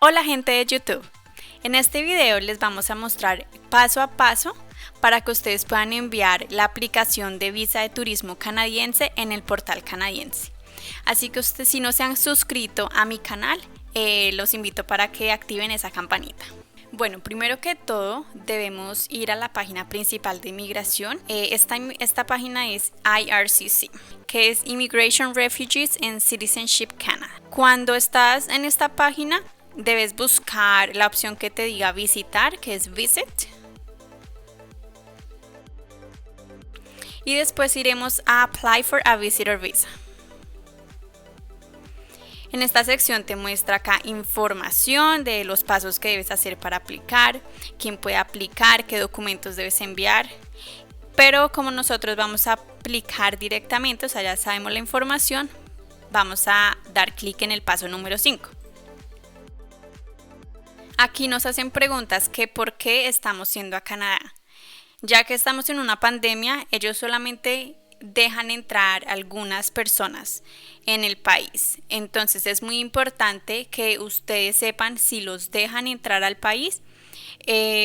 Hola gente de YouTube, en este video les vamos a mostrar paso a paso para que ustedes puedan enviar la aplicación de visa de turismo canadiense en el portal canadiense. Así que ustedes, si no se han suscrito a mi canal, los invito para que activen esa campanita. Bueno, primero que todo debemos ir a la página principal de inmigración. Esta página es IRCC, que es Immigration, Refugees and Citizenship Canada. Cuando estás en esta página debes buscar la opción que te diga visitar, que es Visit. Y después iremos a Apply for a Visitor Visa. En esta sección te muestra acá información de los pasos que debes hacer para aplicar, quién puede aplicar, qué documentos debes enviar. Pero como nosotros vamos a aplicar directamente, o sea, ya sabemos la información, vamos a dar clic en el paso número 5. Aquí nos hacen preguntas que por qué estamos yendo a Canadá. Ya que estamos en una pandemia, ellos solamente dejan entrar algunas personas en el país. Entonces es muy importante que ustedes sepan si los dejan entrar al país.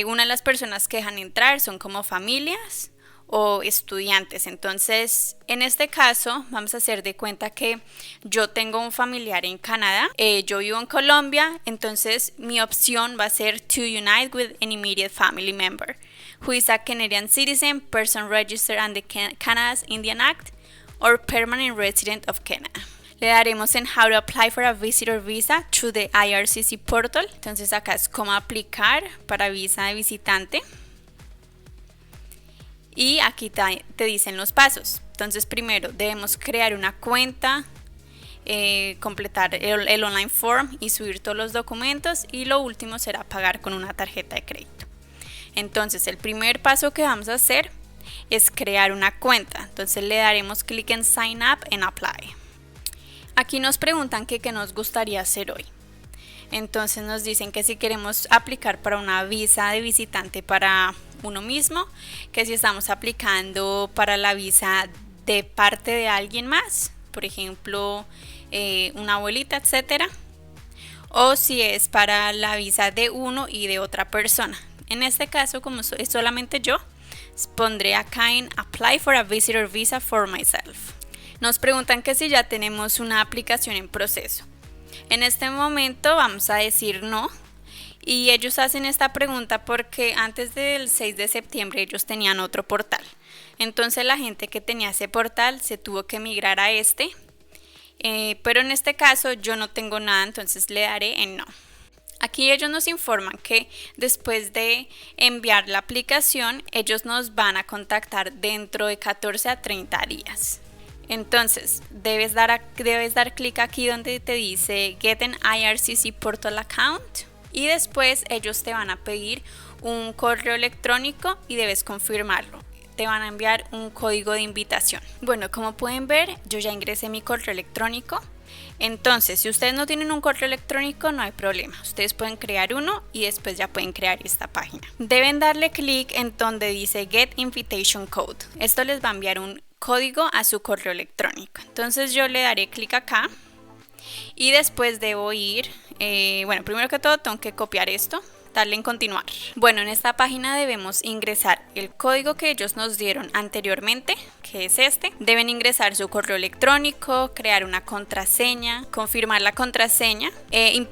Una de las personas que dejan entrar son como familias o estudiantes. Entonces en este caso vamos a hacer de cuenta que yo tengo un familiar en Canadá, yo vivo en Colombia, entonces mi opción va a ser to unite with an immediate family member who is a Canadian citizen, person registered under Canada's Indian Act, or permanent resident of Canada. Le daremos en How to apply for a visitor visa through the IRCC portal. Entonces acá es cómo aplicar para visa de visitante. Y aquí te dicen los pasos. Entonces primero debemos crear una cuenta, completar el online form y subir todos los documentos. Y lo último será pagar con una tarjeta de crédito. Entonces el primer paso que vamos a hacer es crear una cuenta. Entonces le daremos clic en Sign Up and Apply. Aquí nos preguntan qué nos gustaría hacer hoy. Entonces nos dicen que si queremos aplicar para una visa de visitante para uno mismo, que si estamos aplicando para la visa de parte de alguien más, por ejemplo una abuelita, etcétera, o si es para la visa de uno y de otra persona. En este caso, como es solamente yo, pondré acá en Apply for a Visitor Visa for myself. Nos preguntan que si ya tenemos una aplicación en proceso. En este momento vamos a decir no. Y ellos hacen esta pregunta porque antes del 6 de septiembre ellos tenían otro portal. Entonces la gente que tenía ese portal se tuvo que migrar a este. Pero en este caso yo no tengo nada, entonces le daré en no. Aquí ellos nos informan que después de enviar la aplicación, ellos nos van a contactar dentro de 14 a 30 días. Entonces, debes dar clic aquí donde te dice Get an IRCC Portal Account y después ellos te van a pedir un correo electrónico y debes confirmarlo. Te van a enviar un código de invitación. Bueno, como pueden ver, yo ya ingresé mi correo electrónico. Entonces, si ustedes no tienen un correo electrónico, no hay problema. Ustedes pueden crear uno y después ya pueden crear esta página. Deben darle clic en donde dice Get Invitation Code. Esto les va a enviar un código a su correo electrónico. Entonces yo le daré clic acá y después debo ir, primero que todo tengo que copiar esto, darle en continuar. Bueno, en esta página debemos ingresar el código que ellos nos dieron anteriormente, que es este. Deben ingresar su correo electrónico, crear una contraseña, confirmar la contraseña.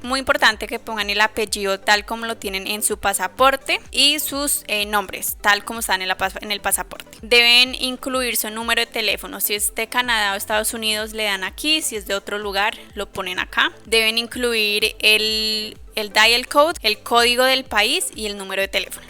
Muy importante que pongan el apellido tal como lo tienen en su pasaporte y sus nombres tal como están en el pasaporte. Deben incluir su número de teléfono. Si es de Canadá o Estados Unidos le dan aquí, si es de otro lugar lo ponen acá. Deben incluir el dial code, el código del país y el número de teléfono.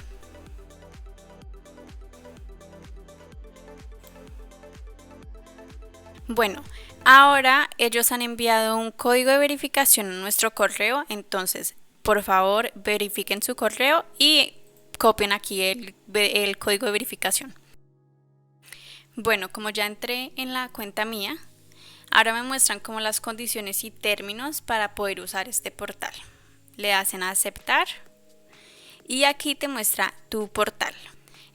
Bueno, ahora ellos han enviado un código de verificación a nuestro correo, entonces por favor verifiquen su correo y copien aquí el código de verificación. Bueno, como ya entré en la cuenta mía, ahora me muestran como las condiciones y términos para poder usar este portal. Le hacen a aceptar y aquí te muestra tu portal.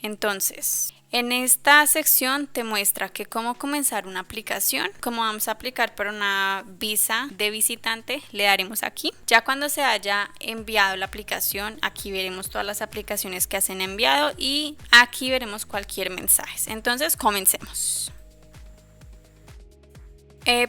Entonces, En esta sección te muestra que cómo comenzar una aplicación, cómo vamos a aplicar para una visa de visitante, le daremos aquí. Ya cuando se haya enviado la aplicación, aquí veremos todas las aplicaciones que se han enviado y aquí veremos cualquier mensaje. Entonces, comencemos.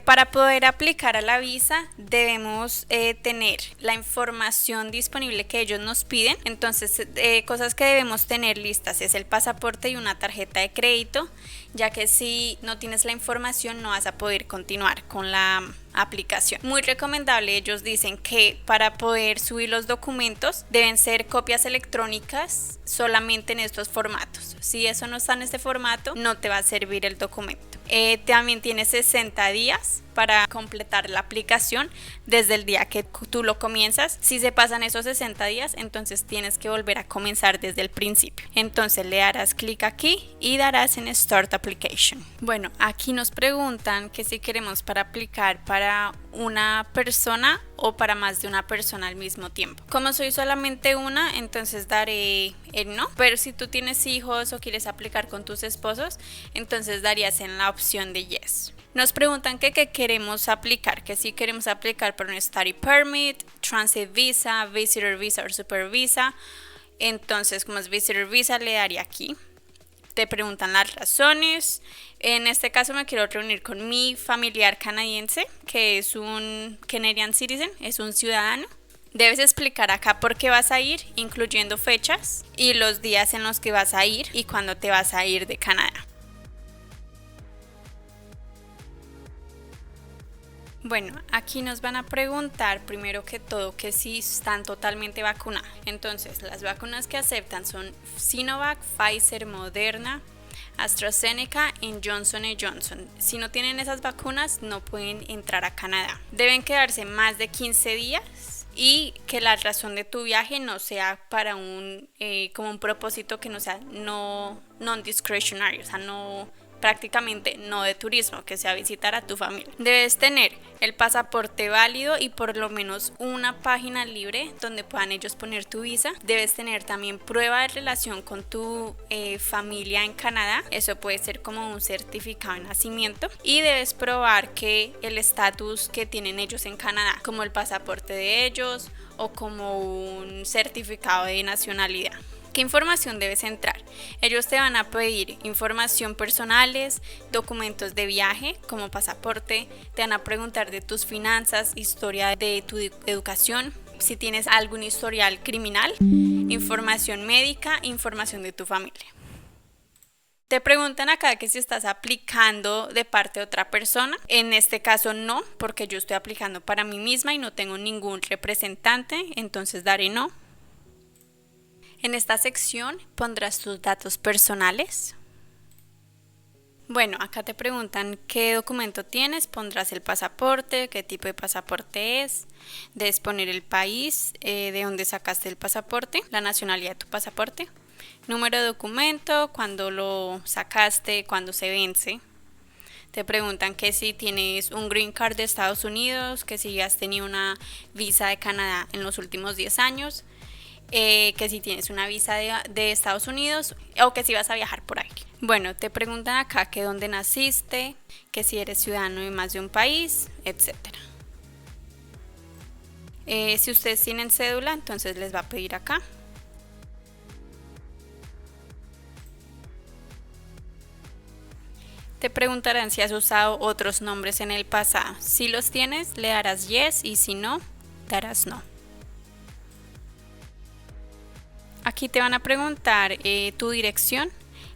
Para poder aplicar a la visa debemos tener la información disponible que ellos nos piden. Entonces, cosas que debemos tener listas es el pasaporte y una tarjeta de crédito, ya que si no tienes la información no vas a poder continuar con la aplicación. Muy recomendable, ellos dicen que para poder subir los documentos deben ser copias electrónicas solamente en estos formatos. Si eso no está en este formato, no te va a servir el documento. También tienes 60 días para completar la aplicación desde el día que tú lo comienzas. Si se pasan esos 60 días, entonces tienes que volver a comenzar desde el principio. Entonces le darás clic aquí y darás en Start Application. Bueno, aquí nos preguntan que si queremos para aplicar para una persona o para más de una persona al mismo tiempo. Como soy solamente una, entonces daré el no, pero si tú tienes hijos o quieres aplicar con tus esposos, entonces darías en la opción de yes. Nos preguntan que qué queremos aplicar, que si queremos aplicar por un Study Permit, Transit Visa, Visitor Visa o Super Visa. Entonces, como es Visitor Visa, le daría aquí. Te preguntan las razones. En este caso me quiero reunir con mi familiar canadiense, que es un Canadian Citizen, es un ciudadano. Debes explicar acá por qué vas a ir, incluyendo fechas y los días en los que vas a ir y cuándo te vas a ir de Canadá. Bueno, aquí nos van a preguntar primero que todo que si están totalmente vacunados. Entonces, las vacunas que aceptan son Sinovac, Pfizer, Moderna, AstraZeneca y Johnson & Johnson. Si no tienen esas vacunas, no pueden entrar a Canadá. Deben quedarse más de 15 días y que la razón de tu viaje no sea para como un propósito que no sea non-discretionary, o sea, prácticamente no de turismo, que sea visitar a tu familia. Debes tener el pasaporte válido y por lo menos una página libre donde puedan ellos poner tu visa. Debes tener también prueba de relación con tu familia en Canadá. Eso puede ser como un certificado de nacimiento. Y debes probar que el estatus que tienen ellos en Canadá, como el pasaporte de ellos o como un certificado de nacionalidad. ¿Qué información debes entrar? Ellos te van a pedir información personales, documentos de viaje como pasaporte, te van a preguntar de tus finanzas, historia de tu educación, si tienes algún historial criminal, información médica, información de tu familia. Te preguntan acá que si estás aplicando de parte de otra persona. En este caso no, porque yo estoy aplicando para mí misma y no tengo ningún representante, entonces daré no. En esta sección pondrás tus datos personales. Bueno, acá te preguntan qué documento tienes, pondrás el pasaporte, qué tipo de pasaporte es, debes poner el país de donde sacaste el pasaporte, la nacionalidad de tu pasaporte, número de documento, cuándo lo sacaste, cuándo se vence. Te preguntan que si tienes un green card de Estados Unidos, que si has tenido una visa de Canadá en los últimos 10 años. Que si tienes una visa de Estados Unidos o que si vas a viajar por ahí. Bueno, te preguntan acá que dónde naciste, que si eres ciudadano de más de un país, etc. Si ustedes tienen cédula, entonces les va a pedir acá. Te preguntarán si has usado otros nombres en el pasado. Si los tienes, le darás yes y si no, darás no. Aquí te van a preguntar tu dirección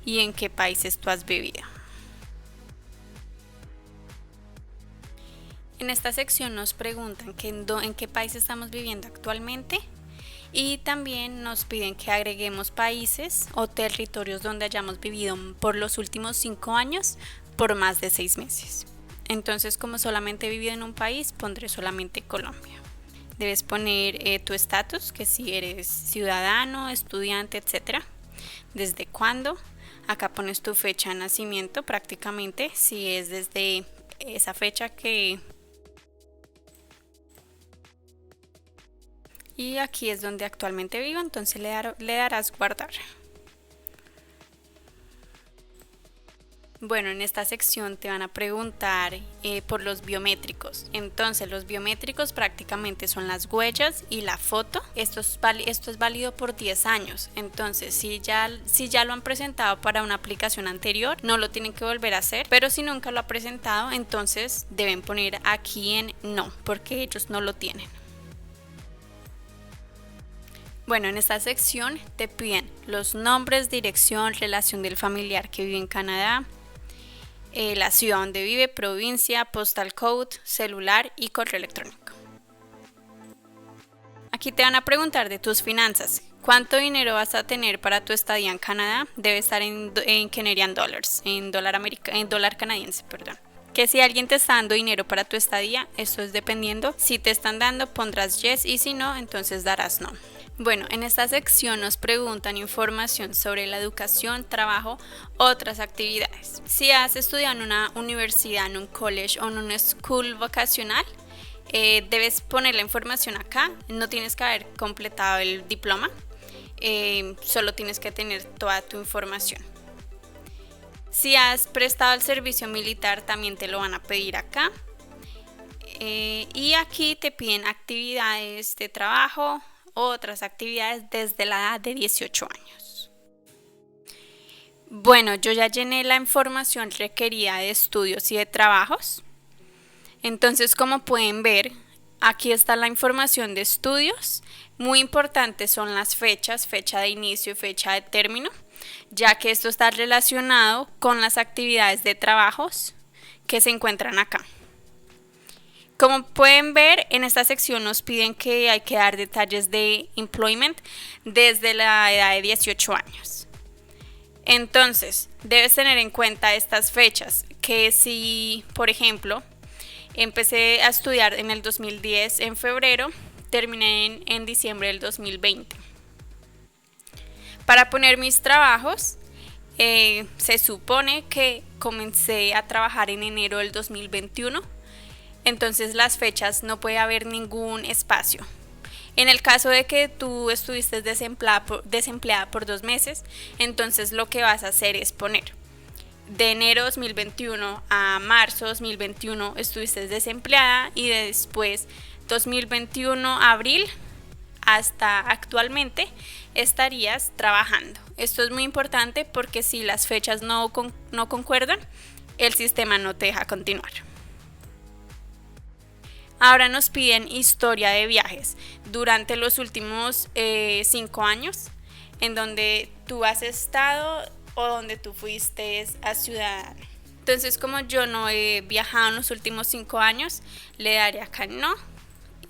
y en qué países tú has vivido. En esta sección nos preguntan en qué país estamos viviendo actualmente y también nos piden que agreguemos países o territorios donde hayamos vivido por los últimos 5 años por más de 6 meses. Entonces, como solamente he vivido en un país, pondré solamente Colombia. Debes poner tu estatus, que si eres ciudadano, estudiante, etc. Desde cuándo. Acá pones tu fecha de nacimiento prácticamente, si es desde esa fecha que... Y aquí es donde actualmente vivo, entonces le darás guardar. Bueno, en esta sección te van a preguntar por los biométricos. Entonces, los biométricos prácticamente son las huellas y la foto. Esto es válido por 10 años. Entonces, si ya lo han presentado para una aplicación anterior, no lo tienen que volver a hacer. Pero si nunca lo ha presentado, entonces deben poner aquí en no, porque ellos no lo tienen. Bueno, en esta sección te piden los nombres, dirección, relación del familiar que vive en Canadá, la ciudad donde vive, provincia, postal code, celular y correo electrónico. Aquí te van a preguntar de tus finanzas. ¿Cuánto dinero vas a tener para tu estadía en Canadá? Debe estar en Canadian dollars, en dólar canadiense, perdón. Que si alguien te está dando dinero para tu estadía, esto es dependiendo. Si te están dando, pondrás yes y si no, entonces darás no. Bueno, en esta sección nos preguntan información sobre la educación, trabajo, otras actividades. Si has estudiado en una universidad, en un college o en una school vocacional, debes poner la información acá. No tienes que haber completado el diploma, solo tienes que tener toda tu información. Si has prestado el servicio militar, también te lo van a pedir acá. Y aquí te piden actividades de trabajo, otras actividades desde la edad de 18 años. Bueno, yo ya llené la información requerida de estudios y de trabajos. Entonces, como pueden ver, aquí está la información de estudios. Muy importantes son las fechas, fecha de inicio y fecha de término, ya que esto está relacionado con las actividades de trabajos que se encuentran acá. Como pueden ver, en esta sección nos piden que hay que dar detalles de employment desde la edad de 18 años. Entonces, debes tener en cuenta estas fechas, que si, por ejemplo, empecé a estudiar en el 2010 en febrero, terminé en diciembre del 2020. Para poner mis trabajos, se supone que comencé a trabajar en enero del 2021. Entonces las fechas no puede haber ningún espacio. En el caso de que tú estuviste desempleada por 2 meses, entonces lo que vas a hacer es poner de enero 2021 a marzo 2021 estuviste desempleada y después 2021 abril hasta actualmente estarías trabajando. Esto es muy importante porque si las fechas no concuerdan, el sistema no te deja continuar. Ahora nos piden historia de viajes durante los últimos 5 años en donde tú has estado o donde tú fuiste a ciudadano. Entonces, como yo no he viajado en los últimos 5 años, le daré acá no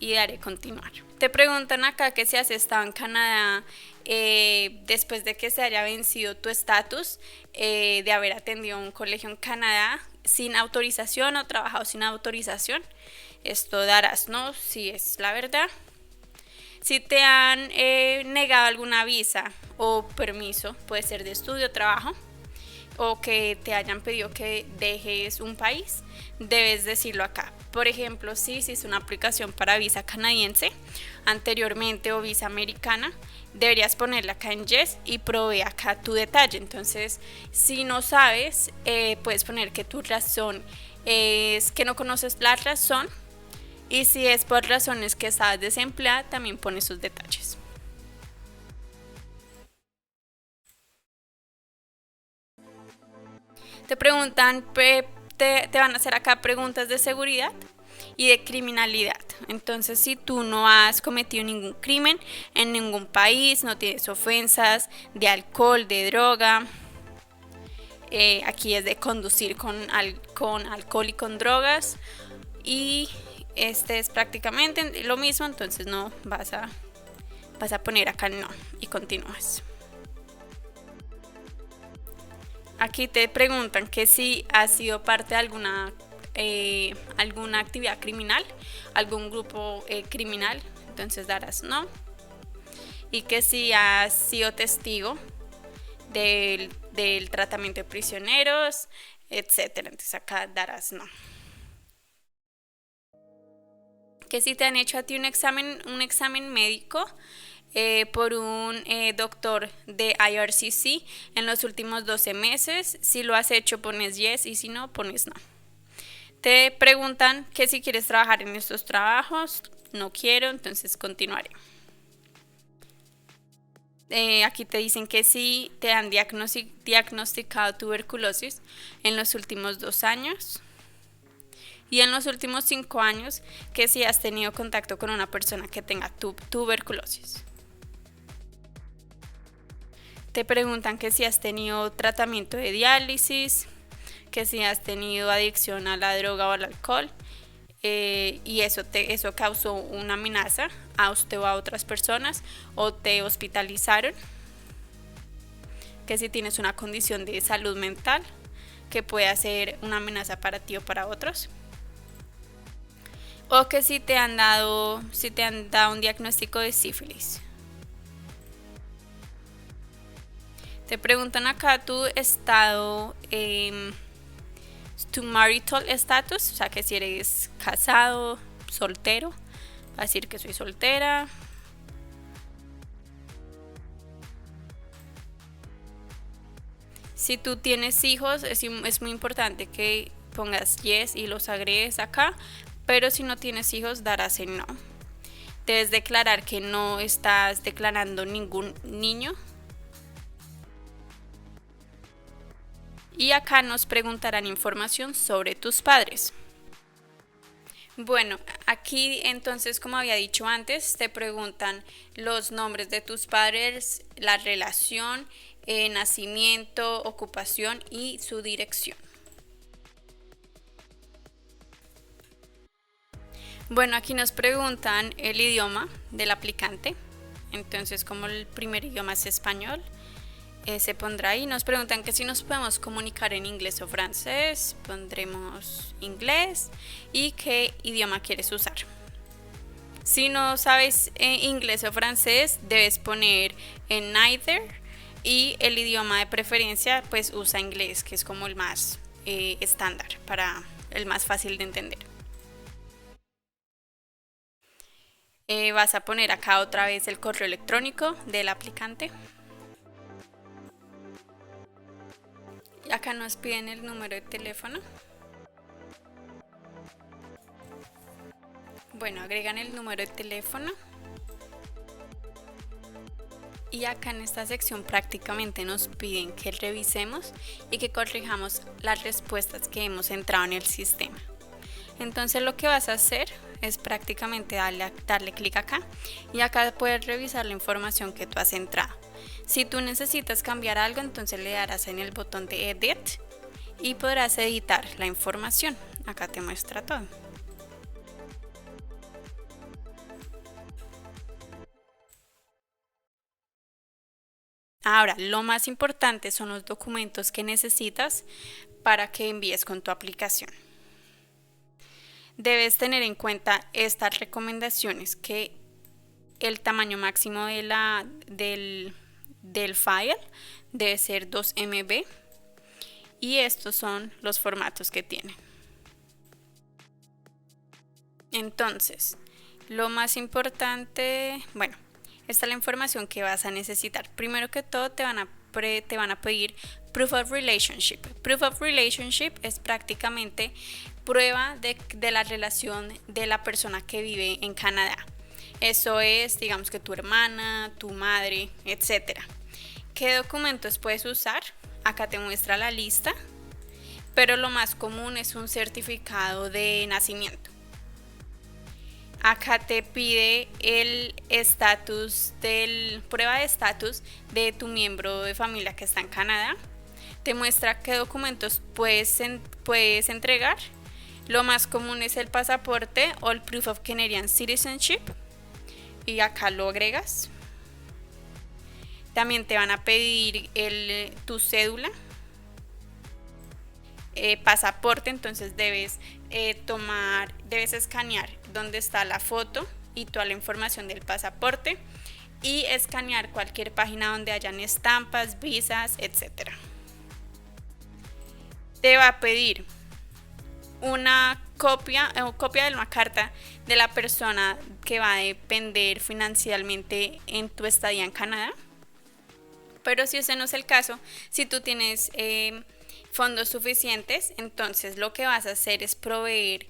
y daré continuar. Te preguntan acá que si has estado en Canadá después de que se haya vencido tu estatus de haber atendido un colegio en Canadá sin autorización o trabajado sin autorización. Esto darás no, si es la verdad. Si te han negado alguna visa o permiso, puede ser de estudio o trabajo, o que te hayan pedido que dejes un país, debes decirlo acá. Por ejemplo, si hiciste una aplicación para visa canadiense anteriormente o visa americana, deberías ponerla acá en yes y provee acá tu detalle. Entonces, si no sabes, puedes poner que tu razón es que no conoces la razón. Y si es por razones que estás desempleada, también pones sus detalles. Te preguntan, te van a hacer acá preguntas de seguridad y de criminalidad. Entonces, si tú no has cometido ningún crimen en ningún país, no tienes ofensas de alcohol, de droga, aquí es de conducir con alcohol y con drogas, y este es prácticamente lo mismo, entonces no vas a poner acá no y continúas. Aquí te preguntan que si has sido parte de alguna actividad criminal, algún grupo criminal, entonces darás no. Y que si has sido testigo del tratamiento de prisioneros, etcétera, entonces acá darás no. Que si te han hecho a ti un examen médico por un doctor de IRCC en los últimos 12 meses. Si lo has hecho, pones yes, y si no, pones no. Te preguntan que si quieres trabajar en estos trabajos. No quiero, entonces continuaré. Aquí te dicen que si te han diagnosticado tuberculosis en los últimos 2 años. Y en los últimos 5 años, que si has tenido contacto con una persona que tenga tuberculosis. Te preguntan que si has tenido tratamiento de diálisis, que si has tenido adicción a la droga o al alcohol, y eso causó una amenaza a usted o a otras personas, o te hospitalizaron, que si tienes una condición de salud mental que puede ser una amenaza para ti o para otros, o que si te han dado un diagnóstico de sífilis. Te preguntan acá tu estado, tu marital status, o sea que si eres casado, soltero, va a decir que soy soltera. Si tú tienes hijos, es muy importante que pongas yes y los agregues acá, pero si no tienes hijos, darás en no. Debes declarar que no estás declarando ningún niño. Y acá nos preguntarán información sobre tus padres. Bueno, aquí entonces, como había dicho antes, te preguntan los nombres de tus padres, la relación, nacimiento, ocupación y su dirección. Bueno, aquí nos preguntan el idioma del aplicante. Entonces, como el primer idioma es español, se pondrá ahí. Nos preguntan que si nos podemos comunicar en inglés o francés, pondremos inglés, y qué idioma quieres usar. Si no sabes inglés o francés, debes poner en neither, y el idioma de preferencia pues usa inglés, que es como el más estándar, el más fácil de entender. Vas a poner acá otra vez el correo electrónico del aplicante. Acá nos piden el número de teléfono. Bueno, agregan el número de teléfono. Y acá en esta sección prácticamente nos piden que revisemos y que corrijamos las respuestas que hemos entrado en el sistema. Entonces lo que vas a hacer es prácticamente darle clic acá, y acá puedes revisar la información que tú has entrado. Si tú necesitas cambiar algo, entonces le darás en el botón de Edit y podrás editar la información. Acá te muestra todo. Ahora, lo más importante son los documentos que necesitas para que envíes con tu aplicación. Debes tener en cuenta estas recomendaciones, que el tamaño máximo del file debe ser 2 MB, y estos son los formatos que tiene. Entonces, lo más importante, bueno, esta es la información que vas a necesitar. Primero que todo te van a pedir Proof of Relationship. Proof of Relationship es prácticamente prueba de la relación de la persona que vive en Canadá. Eso es, digamos que tu hermana, tu madre, etc. ¿Qué documentos puedes usar? Acá te muestra la lista, pero lo más común es un certificado de nacimiento. Acá te pide el prueba de estatus de tu miembro de familia que está en Canadá. Te muestra qué documentos puedes entregar. Lo más común es el pasaporte o el Proof of Canadian Citizenship, y acá lo agregas. También te van a pedir tu cédula, pasaporte, entonces debes escanear donde está la foto y toda la información del pasaporte, y escanear cualquier página donde hayan estampas, visas, etc. Te va a pedir una copia o copia de una carta de la persona que va a depender financieramente en tu estadía en Canadá. Pero si ese no es el caso, si tú tienes fondos suficientes, entonces lo que vas a hacer es proveer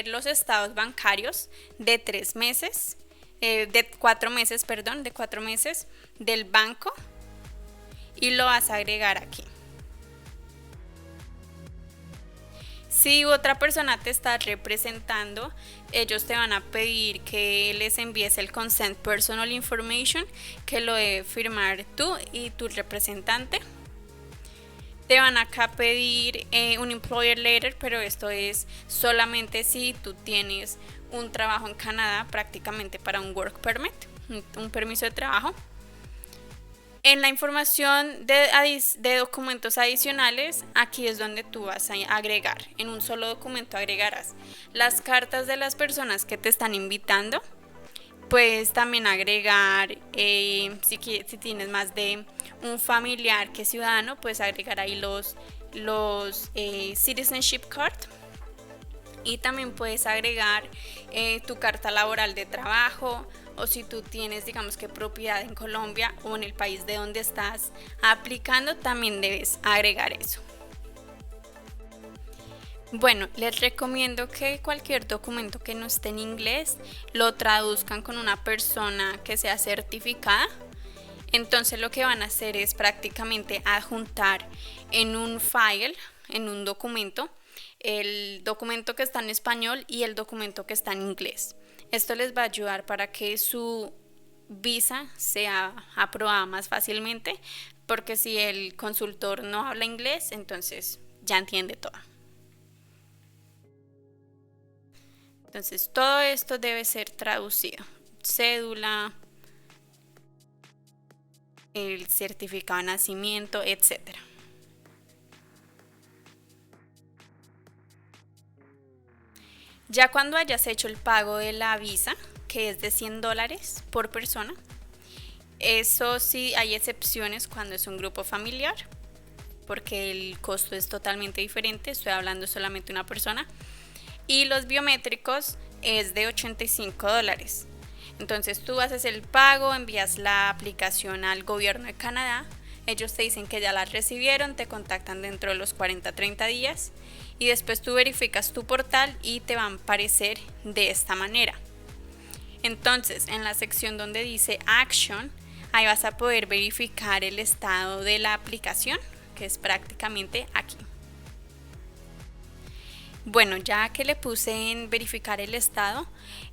los estados bancarios de 3 meses, de 4 meses, perdón, de 4 meses del banco, y lo vas a agregar aquí. Si otra persona te está representando, ellos te van a pedir que les envíes el Consent Personal Information, que lo debe firmar tú y tu representante. Te van acá a pedir un Employer Letter, pero esto es solamente si tú tienes un trabajo en Canadá, prácticamente para un Work Permit, un permiso de trabajo. En la información de documentos adicionales, aquí es donde tú vas a agregar. En un solo documento agregarás las cartas de las personas que te están invitando. Puedes también agregar, si tienes más de un familiar que es ciudadano, puedes agregar ahí los Citizenship Card. Y también puedes agregar tu carta laboral de trabajo, o si tú tienes, digamos que propiedad en Colombia o en el país de donde estás aplicando, también debes agregar eso. Bueno, les recomiendo que cualquier documento que no esté en inglés lo traduzcan con una persona que sea certificada. Entonces lo que van a hacer es prácticamente adjuntar en un file, en un documento, el documento que está en español y el documento que está en inglés. Esto les va a ayudar para que su visa sea aprobada más fácilmente, porque si el consultor no habla inglés, entonces ya entiende todo. Entonces todo esto debe ser traducido: cédula, el certificado de nacimiento, etcétera. Ya cuando hayas hecho el pago de la visa, que es de $100 por persona, eso sí, hay excepciones cuando es un grupo familiar, porque el costo es totalmente diferente, estoy hablando solamente de una persona, y los biométricos es de $85. Entonces tú haces el pago, envías la aplicación al gobierno de Canadá, ellos te dicen que ya la recibieron, te contactan dentro de los 40-30 días, y después tú verificas tu portal y te van a aparecer de esta manera. Entonces en la sección donde dice Action, ahí vas a poder verificar el estado de la aplicación, que es prácticamente aquí. Bueno, ya que le puse en verificar el estado,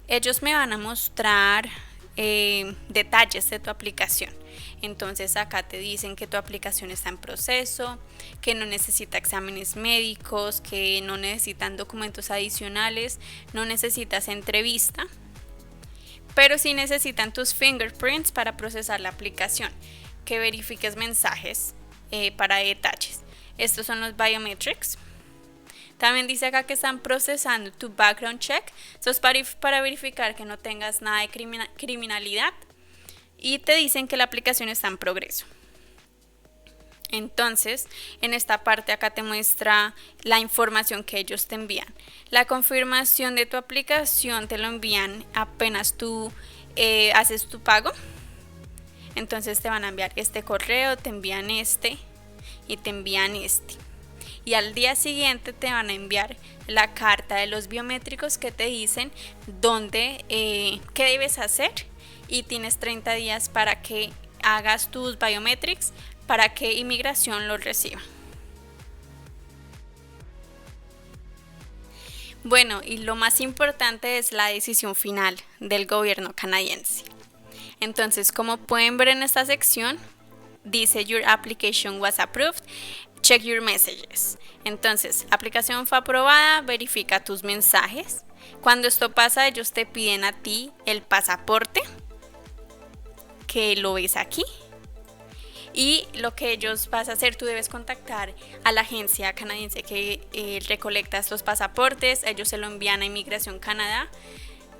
ellos me van a mostrar detalles de tu aplicación. Entonces acá te dicen que tu aplicación está en proceso, que no necesita exámenes médicos, que no necesitan documentos adicionales, no necesitas entrevista, pero sí necesitan tus fingerprints para procesar la aplicación, que verifiques mensajes para detalles. Estos son los biometrics. También dice acá que están procesando tu background check. Esto es para verificar que no tengas nada de criminalidad. Y te dicen que la aplicación está en progreso. Entonces, en esta parte acá te muestra la información que ellos te envían. La confirmación de tu aplicación te lo envían apenas tú haces tu pago. Entonces te van a enviar este correo, te envían este y te envían este. Y al día siguiente te van a enviar la carta de los biométricos que te dicen qué debes hacer, y tienes 30 días para que hagas tus biometrics para que inmigración los reciba. Bueno, y lo más importante es la decisión final del gobierno canadiense. Entonces, como pueden ver en esta sección, dice Your application was approved. Check your messages. Entonces, aplicación fue aprobada, verifica tus mensajes. Cuando esto pasa, ellos te piden a ti el pasaporte, que lo ves aquí. Y lo que ellos vas a hacer, tú debes contactar a la agencia canadiense que recolecta estos pasaportes. Ellos se lo envían a Inmigración Canadá.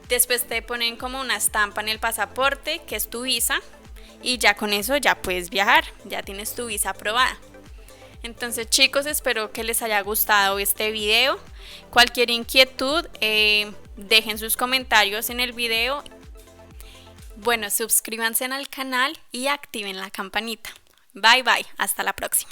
Después te ponen como una estampa en el pasaporte, que es tu visa. Y ya con eso ya puedes viajar, ya tienes tu visa aprobada. Entonces chicos, espero que les haya gustado este video. Cualquier inquietud, dejen sus comentarios en el video. Bueno, suscríbanse al canal y activen la campanita. Bye bye, hasta la próxima.